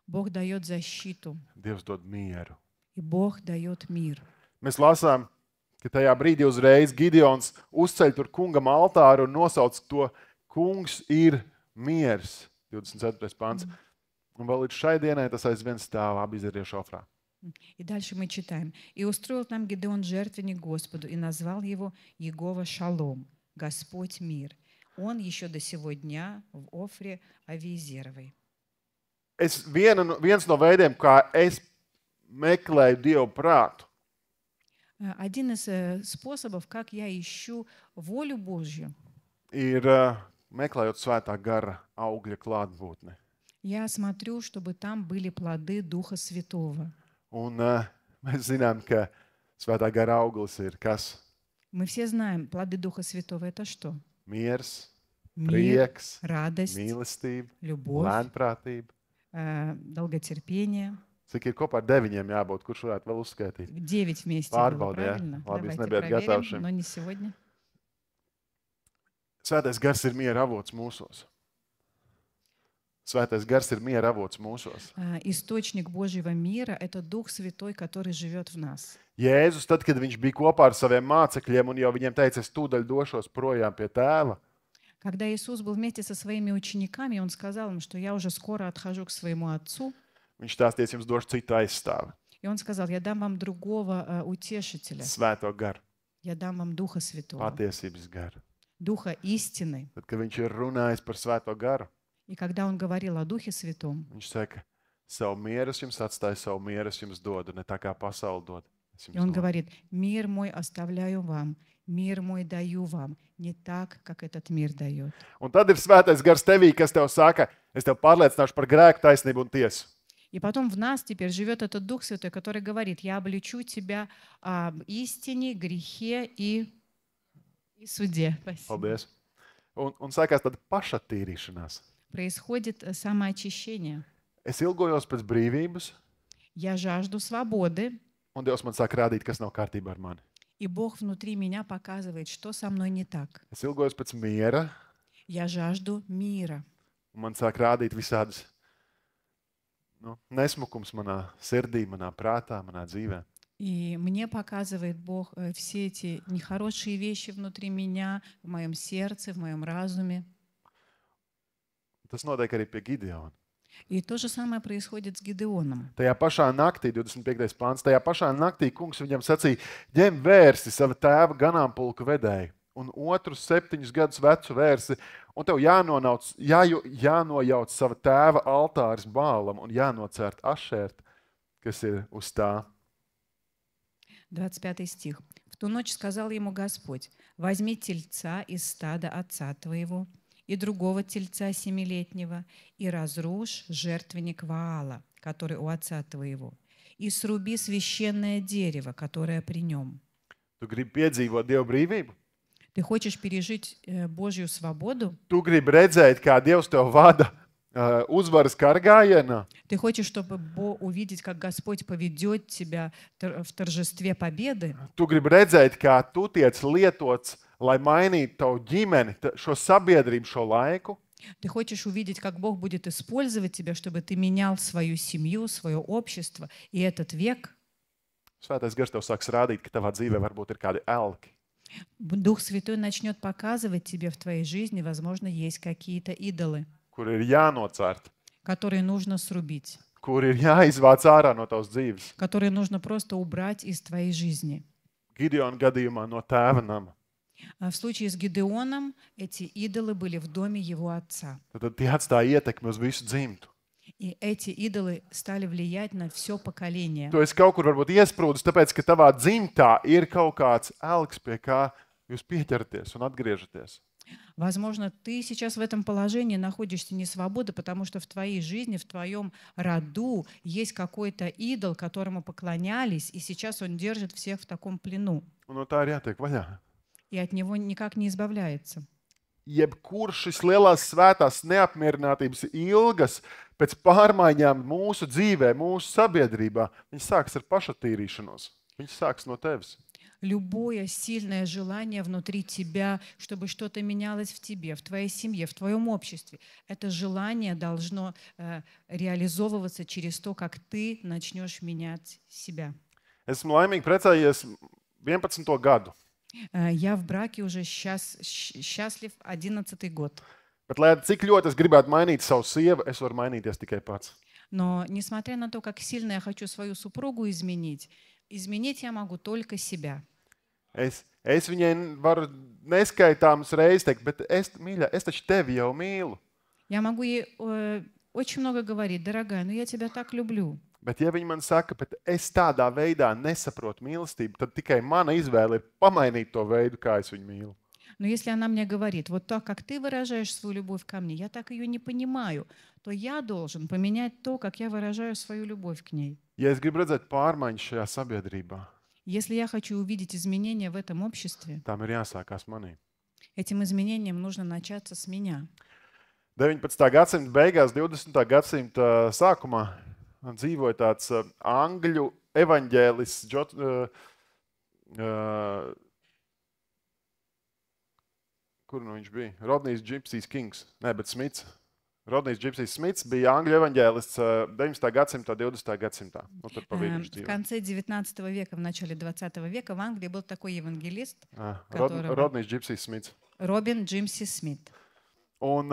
Бог дает защиту, Dievs dod mieru. и Бог дает мир. Mēs lasām, ka tajā brīdī uzreiz Gideons uzceļ tur kungam altāru un nosauc to: Kungs ir miers. 24. pants. Un vēl līdz šai dienai tas aizvien stāv Abizariešu Ofrā. И дальше мы читаем. «И устроил там Гидеон жертвенник Господу, и назвал его Егова Шалом, Господь мир. Он еще до сего дня в Офре Авиезеровой». Viens no veidiem, kā es meklēju Dievu prātu, Один из способов, как я ищу волю Божью, ir meklējot svētā gara augļa klātbūtni. я смотрю, чтобы там были плоды Духа Святого. Un mēs zinām, ka svētā gara auglis ir kas? Мы все знаем, плоды Духа Святого — это что? Miers, Мир, prieks, радость, mīlestība, любовь, lēnprātība. долготерпение. Cik ir kopā ar 9 jābūt? Kurš varētu vēl uzskaitīt? 9 вместе было, Pārbaudi, jā. правильно? Labi, jūs Давайте nebijāt проверим, gatavi šim. но не сегодня. Svētais gars ir miera avots mūsos. Svētais gars ir miera avots mūsos. Источник Божьего мира — это Дух Святой, который живет в нас. Jēzus, tad, kad viņš bija kopā ar saviem mācekļiem un jau viņiem teica: Es tūdaļ došos projām pie tēva, Когда Иисус был вместе со своими учениками, Он сказал им, что я уже скоро отхожу к своему Отцу. viņš stāsties jums došu citu aizstāvi, И Он сказал: я дам вам другого утешителя, svēto garu, я дам вам Духа Святого, patiesības garu. Духа истины. Tad, kad viņš ir runājis par svēto garu, И когда Он говорил о Духе Святом, viņš saka: Savu mieru es jums atstāju, savu mieru es jums dodu, ne tā kā pasaule dod. Es и jums Он dodu. говорит: мир мой оставляю вам, мир мой даю вам, не так, как этот мир дает. Un tad ir svētais gars tevī, kas tev saka: Es tev pārliecināšu par grēku, taisnību un tiesu. И потом в нас теперь живет этот Дух Святой, который говорит: я обличу тебя об истине, грехе и суде. Спасибо. Paldies. Un sākās tāda pašattīrīšanās. Происходит самоочищение. Es ilgojos pēc brīvības, Я жажду свободы, un Dievs man sāk rādīt, kas nav kārtībā ar mani. и Бог внутри меня показывает, что со мной не так. Es ilgojos pēc miera, Я жажду мира. un man sāk rādīt visādas nesmukums manā sirdī, manā prātā, manā dzīvē. И мне показывает Бог все эти нехорошие вещи внутри меня, в моем сердце, в моем разуме. Tas notiek arī pie Gideona. И то же самое происходит с Гидеоном. Tajā pašā naktī, 25. pāns, tajā pašā naktī kungs viņam sacīja: Ņem vērsi sava tēva ganāmpulka vedēju un otru 7 gadus vecu vērsi, un tev jānojauc sava tēva altāris Bālam un jānocērt Ašērt, kas ir uz tā. 25 стих. «В ту ночь сказал ему Господь: возьми тельца из стада отца твоего и другого тельца 7-летнего и разрушь жертвенник Ваала, который у отца твоего, и сруби священное дерево, которое при нем». Tu gribi piedzīvot Dieva brīvību? Ты хочешь пережить Божью свободу? Tu gribi redzēt, kā Dievs tev vada uzvaras kargājienā? Ты хочешь, чтобы увидеть, как Господь поведет тебя в торжестве победы? Tu gribi redzēt, kā tu tiec lietots, lai mainītu tavu ģimeni, šo sabiedrību, šo laiku? Ты хочешь увидеть, как Бог будет использовать тебя, чтобы ты менял свою семью, свое общество и этот век? Svētais gars tev sāks rādīt, ka tavā dzīvē varbūt ir kādi elki. Дух Святой начнет показывать тебе в твоей жизни, возможно, есть какие-то идолы, kur ir jānocērt, которые нужно срубить, kur ir jāizvāc ārā no tavas dzīves. которые нужно просто убрать из твоей жизни. Gideona gadījumā no tēva nama. А в случае с Гидеоном эти идолы были в доме его отца. Tad tie atstāja ietekmi uz visu dzimtu. И эти идолы стали влиять на все поколение. Tu esi kaut kur varbūt iesprūdis, tāpēc, ka tavā dzimtā ir kaut kāds elks, pie kā jūs pieķeraties un atgriežaties. Возможно, ты сейчас в этом положении находишься не свобода, потому что в твоей жизни, в твоем роду есть какой-то идол, которому поклонялись, и сейчас он держит всех в таком плену, Un no tā ir jātiek vaļā. и от него никак не избавляется. Jebkurš šis lielās svētās neapmierinātības ilgas pēc pārmaiņām mūsu dzīvē, mūsu sabiedrībā, viņš sāks ar pašatīrīšanos. Viņš sāks no tevis. Любое сильное желание внутри тебя, чтобы что-то менялось в тебе, в твоей семье, в твоем обществе, это желание должно реализовываться через то, как ты начнешь менять себя. Esmu laimīgi precējies 11. gadu. Я в браке уже счастлив 11-й год. Bet, lai cik ļoti es gribētu mainīt savu sievu, es varu mainīties tikai pats. Но несмотря на то, как сильно я хочу свою супругу изменить, изменить я могу только себя. Es viņai varu neskaitāmas reizes teikt, bet mīļā, es taču tevi jau mīlu. Я могу ей очень много говорить, дорогая, но я тебя так люблю. Bet, ja viņi man saka, bet es tādā veidā nesaprotu mīlestību, tad tikai mana izvēle ir pamainīt to veidu, kā es viņu mīlu. Но если она мне говорит, вот так, как ты выражаешь свою любовь ко мне, я так ее не понимаю, то я должен поменять то, как я выражаю свою любовь к ней. Ja es gribu redzēt pārmaiņas šajā sabiedrībā, Если я хочу увидеть изменения в этом обществе, tam ir jāsākās manī. этим изменениям нужно начаться с меня. 19. gadsimta beigās, 20. gadsimta sākumā dzīvoja tāds angļu evaņģēlists, kur nu viņš bija? Rodnijs Gypsy Kings, ne, bet Smits. Rodnijs Gypsy Smits bija angļu evaņģēlists 19. gadsimtā, 20. gadsimtā. Nu, tur pa vidu viņš В dzīvoja. конце 19 века, в начале 20 века в Англии был такой евангелист, которого- Rodnijs Gypsy Smits. Робин Джимси Смит. Un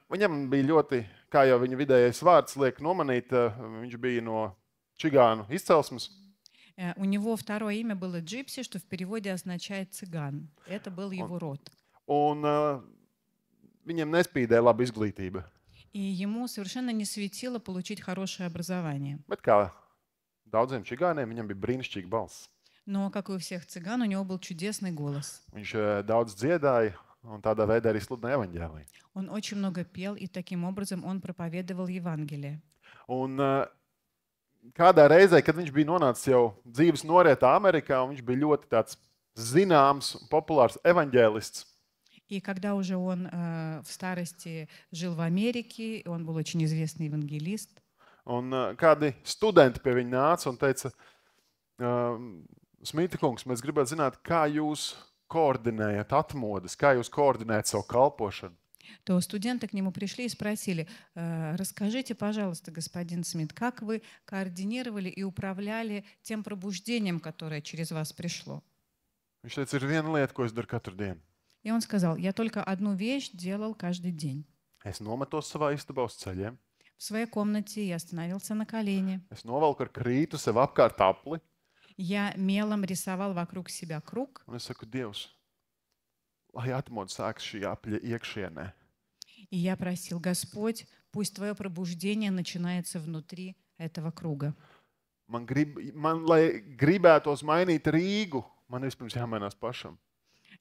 viņam bija ļoti, kā jau viņa vidējais vārds liek nomanīt, viņš bija no čigānu izcelsmes. У него второе имя было Джипси, что в переводе означает цыган. Это был его род. Un viņam nespīdēja laba izglītība. И ему совершенно не светило получить хорошее образование. Bet kā daudziem čigāniem, viņam bija brīnišķīga balss. Но, как и у всех цыган, у него был чудесный голос. Viņš daudz dziedāja un tādā veidā arī sludināja evaņģēliju. Он очень много пел, и таким образом он проповедовал Евангелие. Un kādā reizē, kad viņš bija nonācis jau dzīves norietā Amerikā, un viņš bija ļoti tāds zināms un populārs evaņģēlists, И когда уже он в старости жил в Америке, он был очень известный евангелист, un kādi studenti pie viņa nāca un teica, Smita kungs, mēs gribētu zināt, kā jūs koordinējat atmodas, kā jūs koordinējat savu kalpošanu. то студенты к нему пришли и спросили: расскажите, пожалуйста, господин Смит, как вы координировали и управляли тем пробуждением, которое через вас пришло? Viņš teica, ir viena lieta, ko es daru katru dienu. И он сказал: я только одну вещь делал каждый день. Es nometos savā istabā uz ceļiem, В своей комнате я остановился на колени. es novelku ar krītu sev apkārt apli, Я мелом рисовал вокруг себя круг. un es saku, Dievs, lai atmodas sāks šī apļa iekšienē. И я просил: Господь, пусть твое пробуждение начинается внутри этого круга. Lai gribētos mainīt Rīgu, man vispirms jāmainās pašam.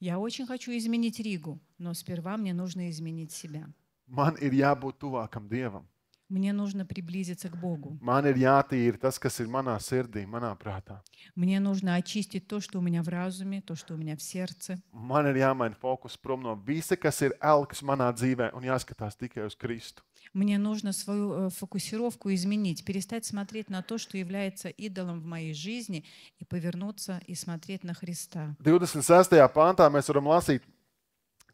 Я очень хочу изменить Ригу, но сперва мне нужно изменить себя. Man ir jābūt tuvākam Dievam. Мне нужно приблизиться к Богу. Man ir jātīra tas, kas ir manā sirdī, manā prātā. Мне нужно очистить то, что у меня в разуме, то, что у меня в сердце. Man ir jāmaina fokus prom no visa, kas ir elks manā dzīvē, un jāskatās tikai uz Kristu. Мне нужно свою фокусировку изменить, перестать смотреть на то, что является идолом в моей жизни, и повернуться и смотреть на Христа. 26. pāntā mēs varam lasīt,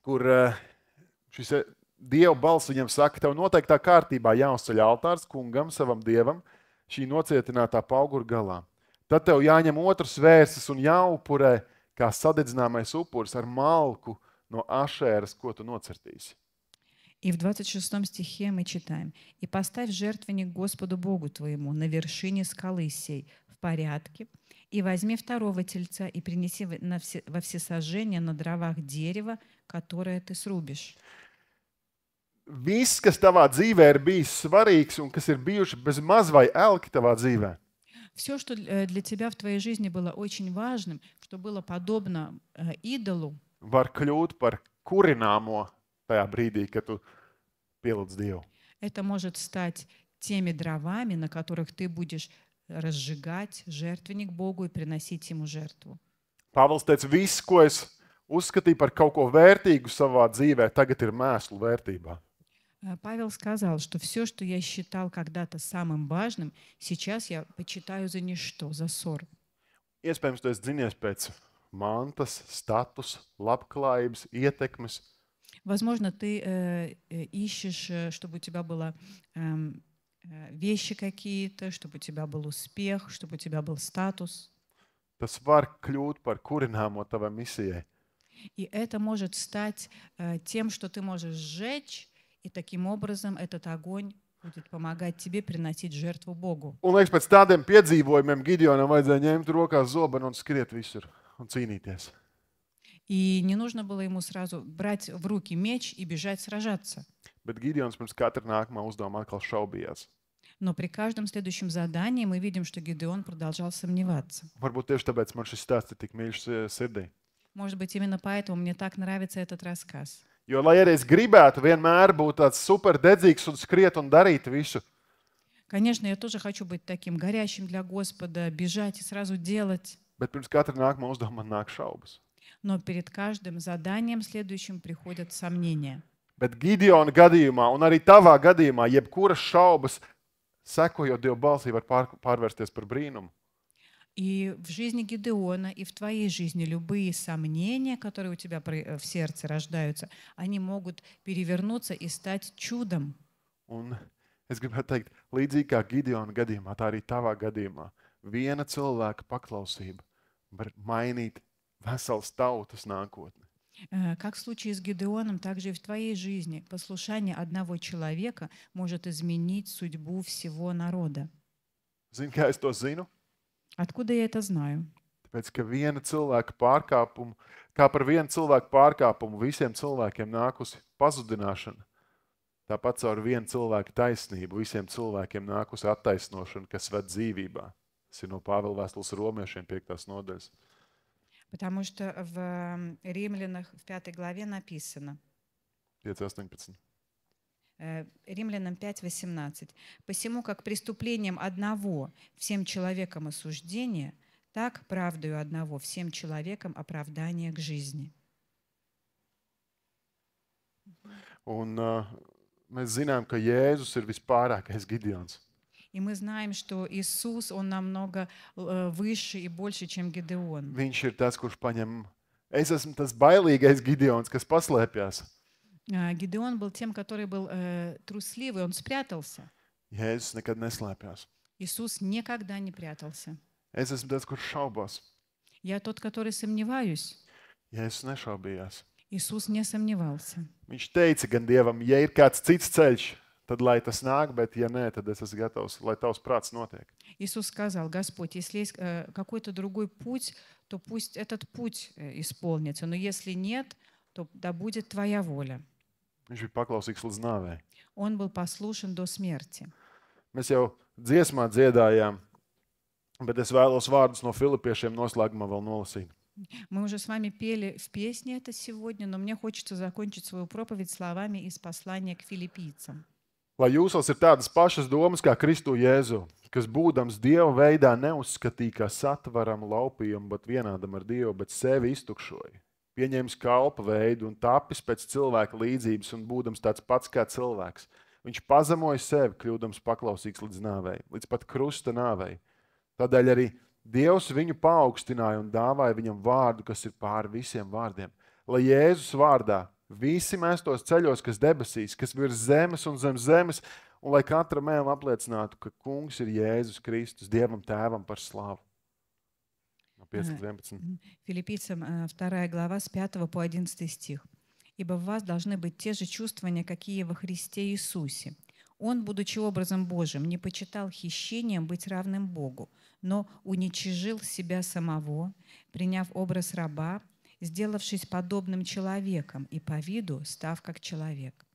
kur šis Dieva balss viņam saka, tev noteiktā kārtībā jāuzceļ altārs kungam, savam Dievam, šī nocietinātā paugura galā. Tad tev jāņem otrs vērsis un jāupurē, kā sadedzināmais upuris ar malku no ašēras, ko tu nocirtīsi. И в 26 стихе мы читаем: «И поставь жертвенник Господу Богу твоему на вершине скалы сей в порядке, и возьми второго тельца и принеси во всесожжение на дровах дерева, которое ты срубишь». Viss, kas tavā dzīvē ir bijis svarīgs un kas ir bijuši bez maz vai elki tavā dzīvē, Все, что для тебя в твоей жизни было очень важным, что было подобно идолу, var kļūt par kurināmo tajā brīdī, kad tu pielūdz Dievu. это может стать теми дровами, на которых ты будешь разжигать жертвенник Богу и приносить Ему жертву. Pāvils teica, viss, ko es uzskatīju par kaut ko vērtīgu savā dzīvē, tagad ir mēslu vērtībā. Павел сказал, что все, что я считал когда-то самым важным, сейчас я почитаю за ничто, за ссор. Iespējams, tu esi dzinies pēc mantas, status, labklājības, ietekmes. Возможно, ты ищешь, чтобы у тебя было вещи какие-то, чтобы у тебя был успех, чтобы у тебя был статус. Tas var kļūt par kurināmo tavai misijai. И это может стать тем, что ты можешь сжечь, и таким образом этот огонь будет помогать тебе приносить жертву Богу. Un liekas, pēc tādiem piedzīvojumiem Gideonam vajadzēja ņemt rokās zobenu un skriet visur un cīnīties. И не нужно было ему сразу брать в руки меч и бежать сражаться. Bet Gideons pirms katra nākamā uzdevuma atkal šaubījās. Но при каждом следующем задании мы видим, что Гидеон продолжал сомневаться. Varbūt tieši tāpēc man šis stāsts ir tik mīļš sirdī. Может быть, именно поэтому мне так нравится этот рассказ. Jo, lai arī es gribētu vienmēr būt tāds super dedzīgs un skriet un darīt visu, Конечно, я тоже хочу быть таким горящим для Господа, бежать и сразу делать. bet pirms katra nākamā uzdevuma man nāk šaubas. Но перед каждым заданием следующим приходят сомнения. Bet Gideona gadījumā un arī tavā gadījumā, jebkuras šaubas, sekojot Dieva balsī, var pārvērsties par brīnumu. И в жизни Гидеона, и в твоей жизни любые сомнения, которые у тебя в сердце рождаются, они могут перевернуться и стать чудом. Un es gribētu teikt, līdzīgi kā Gideona gadījumā, tā arī tavā gadījumā, viena cilvēka paklausība var mainīt veselas tautas nākotni. Как в случае с Гидеоном, так же и в твоей жизни послушание одного человека может изменить судьбу всего народа. Zini, kā es to zinu? Откуда я это знаю? Tāpēc, ka viena cilvēka pārkāpumu, kā par vienu cilvēku pārkāpumu visiem cilvēkiem nākusi pazudināšana, tāpat caur vienu cilvēku taisnību visiem cilvēkiem nākusi attaisnošana, kas ved dzīvībā. Tas ir no Pāvila vēstules Romiešiem 5. nodaļas. Потому что в Римлянах в 5 главе написано, 5.18. Римлянам 5:18. «Посему, как преступлением одного всем человекам осуждение, так правдою одного всем человекам оправдание к жизни». Un mēs zinām, ka Jēzus ir vispārākais Gideons. И мы знаем, что Иисус, Он намного выше и больше, чем Гидеон. Viņš ir tas, kurš paņem. Es esmu tas bailīgais Gideons, kas paslēpjas. Гидеон был тем, который был трусливый, он спрятался. Jēzus nekad neslēpjas. Иисус никогда не прятался. Es esmu tas, kurš šaubās. Я тот, который сомневаюсь. Jēzus nešaubījās. Иисус не сомневался. Viņš teica gan Dievam, ja ir kāds cits ceļš, tad lai tas nāk, bet ja nē, tad es esmu gatavs, lai tavs prāts notiek. Иисус сказал: Господь, если есть какой-то другой путь, то пусть этот путь исполнится. Но если нет, то да будет Твоя воля. Viņš bija paklausīgs līdz nāvei. Он был послушен до смерти. Mēs jau dziesmā dziedājām, bet es vēlos vārdus no Filipiešiem noslēgumā vēl nolasīt. Мы уже с вами пели в песне это сегодня, но мне хочется закончить свою проповедь словами из послания к филиппийцам. Lai jūsos ir tādas pašas domas kā Kristu Jēzu, kas būdams Dieva veidā neuzskatīja kā satvaramu laupījumu, bet vienādam ar Dievu, bet sevi iztukšoja. Pieņēmis kalpa veidu un tapis pēc cilvēka līdzības un būdams tāds pats kā cilvēks. Viņš pazemoja sevi, kļūdams paklausīgs līdz nāvei, līdz pat krusta nāvei. Tādēļ arī Dievs viņu paaugstināja un dāvāja viņam vārdu, kas ir pāri visiem vārdiem. Lai Jēzus vārdā visi mēstos ceļos, kas debesīs, kas virs zemes un zem zemes, un lai katra mēle apliecinātu, ka Kungs ir Jēzus Kristus, Dievam Tēvam par slavu. 5, 11. Филиппийцам 2 глава с 5 по 11 стих. «Ибо в вас должны быть те же чувствования, какие во Христе Иисусе. Он, будучи образом Божьим, не почитал хищением быть равным Богу, но уничижил себя самого, приняв образ раба, сделавшись подобным человеком и по виду став как человек.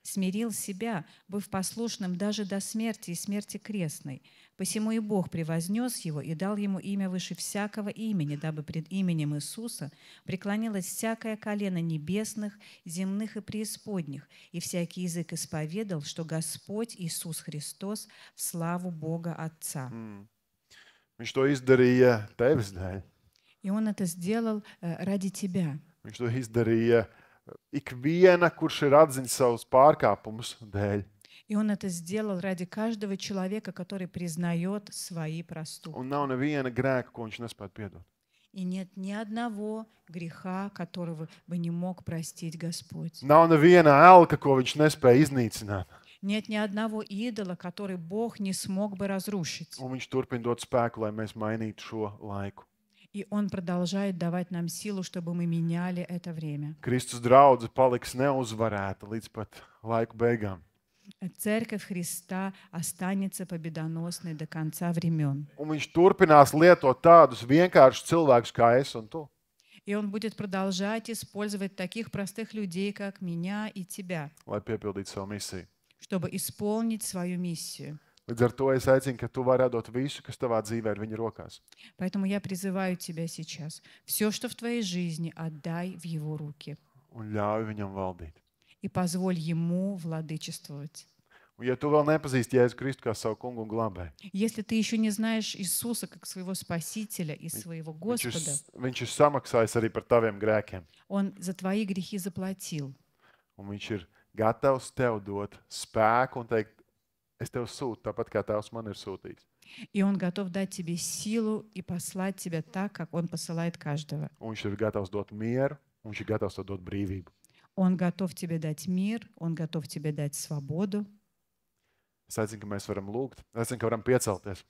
Смирил себя, быв послушным даже до смерти и смерти крестной. Посему и Бог превознес его и дал ему имя выше всякого имени, дабы пред именем Иисуса преклонилось всякое колено небесных, земных и преисподних, и всякий язык исповедал, что Господь Иисус Христос в славу Бога Отца». Viņš to izdarīja tevis dēļ. И Он это сделал ради тебя. Viņš to izdarīja ikviena, kurš ir atzinis savus pārkāpumus dēļ. И Он это сделал ради каждого человека, который признает свои проступки. Un nav neviena grēka, ko viņš nespētu piedot. И нет ни одного греха, которого бы не мог простить Господь. Nav neviena elka, ko viņš nespēja iznīcināt. Нет ни одного идола, который Бог не смог бы разрушить. Un viņš turpina dot spēku, lai mēs mainītu šo laiku. И Он продолжает давать нам силу, чтобы мы меняли это время. Kristus draudze paliks neuzvarēta līdz pat laiku beigām. Церковь Христа останется победоносной до конца времен. Un viņš turpinās lietot tādus vienkāršus cilvēkus kā es un tu. И Он будет продолжать использовать таких простых людей, как меня и тебя, Lai piepildītu savu misiju. чтобы исполнить свою миссию. Līdz ar to es aicinu, ka tu vari dot visu, kas tavā dzīvē ir viņa rokās. Поэтому я призываю тебя сейчас. Все, что в твоей жизни, отдай в Его руки. Un ļauj viņam valdīt. И позволь Ему владычествовать. Un ja tu vēl nepazīsti Jēzu Kristu kā savu kungu un glābēju, Если ты еще не знаешь Иисуса как своего Спасителя и своего Господа, viņš ir samaksājis arī par taviem grēkiem. Он за твои грехи заплатил. Un viņš ir gatavs tev dot spēku un teikt, es tev sūtu, tāpat kā tavs man ir sūtījis. И Он готов дать тебе силу и послать тебя так, как Он посылает каждого. Un viņš ir gatavs dot mieru, un viņš ir gatavs tev dot brīvību. Он готов тебе дать мир, Он готов тебе дать свободу. Es aicinu, ka mēs varam lūgt. Es aicinu, ka varam piecelties.